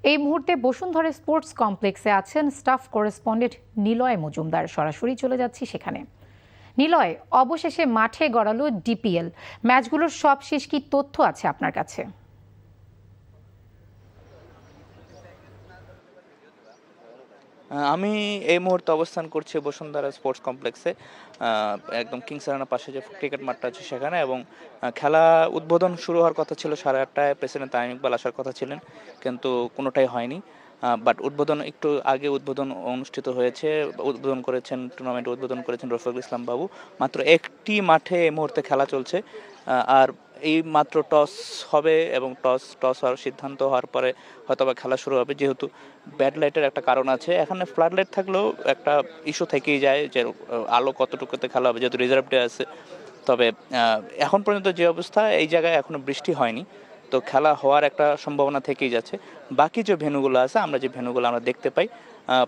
এই মুহূর্তে বসুন্ধরা স্পোর্টস কমপ্লেক্সে আছেন স্টাফ করেসপন্ডেন্ট নিলয় মজুমদার। সরাসরি চলে যাচ্ছি সেখানে। নিলয়, অবশেষে মাঠে গড়ালো ডিপিএল। ম্যাচগুলোর সবশেষ কি তথ্য আছে আপনার কাছে? আমি এই মুহূর্তে অবস্থান করছি বসুন্ধরা স্পোর্টস কমপ্লেক্সে। একদম কিংস আরেনার পাশে যে ক্রিকেট মাঠটা আছে সেখানে, এবং খেলা উদ্বোধন শুরু হওয়ার কথা ছিল 8:30টায়। প্রেসিডেন্ট তামিম ইকবাল আসার কথা ছিলেন, কিন্তু কোনোটাই হয়নি। বাট উদ্বোধন একটু আগে অনুষ্ঠিত হয়েছে। উদ্বোধন করেছেন, টুর্নামেন্ট উদ্বোধন করেছেন রফিকুল ইসলাম বাবু। মাত্র একটি মাঠে এই মুহূর্তে খেলা চলছে। আর এই মাত্র টস হবে, এবং টস হওয়ার সিদ্ধান্ত হওয়ার পরে হয়তোবা খেলা শুরু হবে। যেহেতু ব্যাড লাইটের একটা কারণ আছে, এখানে ফ্লাড লাইট থাকলেও একটা ইস্যু থেকেই যায় যে আলো কতটুকুতে খেলা হবে, যেহেতু রিজার্ভ ডে আছে। তবে এখন পর্যন্ত যে অবস্থা, এই জায়গায় এখনো বৃষ্টি হয়নি, তো খেলা হওয়ার একটা সম্ভাবনা থেকেই যাচ্ছে। বাকি যে ভেন্যুগুলো আছে, আমরা দেখতে পাই,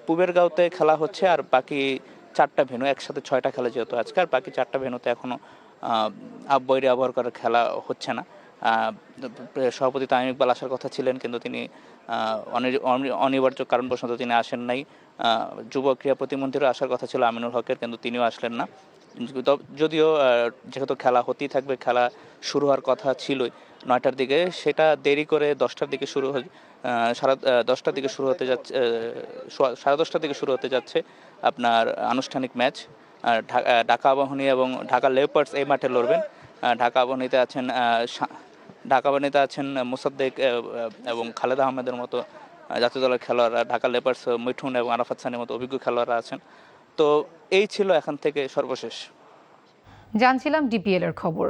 পুবেরগাঁওতে খেলা হচ্ছে, আর বাকি 4টা ভেন্যু, একসাথে 6টা খেলা যেহেতু আজকে, আর বাকি 4টা ভেন্যুতে এখনো বৈরী আবহাওয়ার কারণে খেলা হচ্ছে না। সভাপতি তামিম ইকবাল আসার কথা ছিলেন, কিন্তু তিনি অনিবার্য কারণবশত তিনি আসেন নাই। যুব ক্রীড়া প্রতিমন্ত্রীরও আসার কথা ছিল আমিনুল হকের, কিন্তু তিনিও আসলেন না। যদিও যেহেতু খেলা হতেই থাকবে, খেলা শুরু হওয়ার কথা ছিলই 9টার দিকে, সেটা দেরি করে 10টার দিকে শুরু হয়। 10টার দিকে শুরু হতে যাচ্ছে, 10:30টার দিকে শুরু হতে যাচ্ছে আপনার আনুষ্ঠানিক ম্যাচ। ঢাকা আবাহনী এবং ঢাকা লেপার্স এই মাঠে লড়বেন। ঢাকা আবাহনীতে আছেন মোসাদ্দেক এবং খালেদ আহমেদের মতো জাতীয় দলের খেলোয়াড়রা। ঢাকা লেপার্স মিঠুন এবং আরাফাত সানির মতো অভিজ্ঞ খেলোয়াড়রা আছেন। তো এই ছিল এখান থেকে সর্বশেষ। জানছিলাম ডিপিএল এর খবর।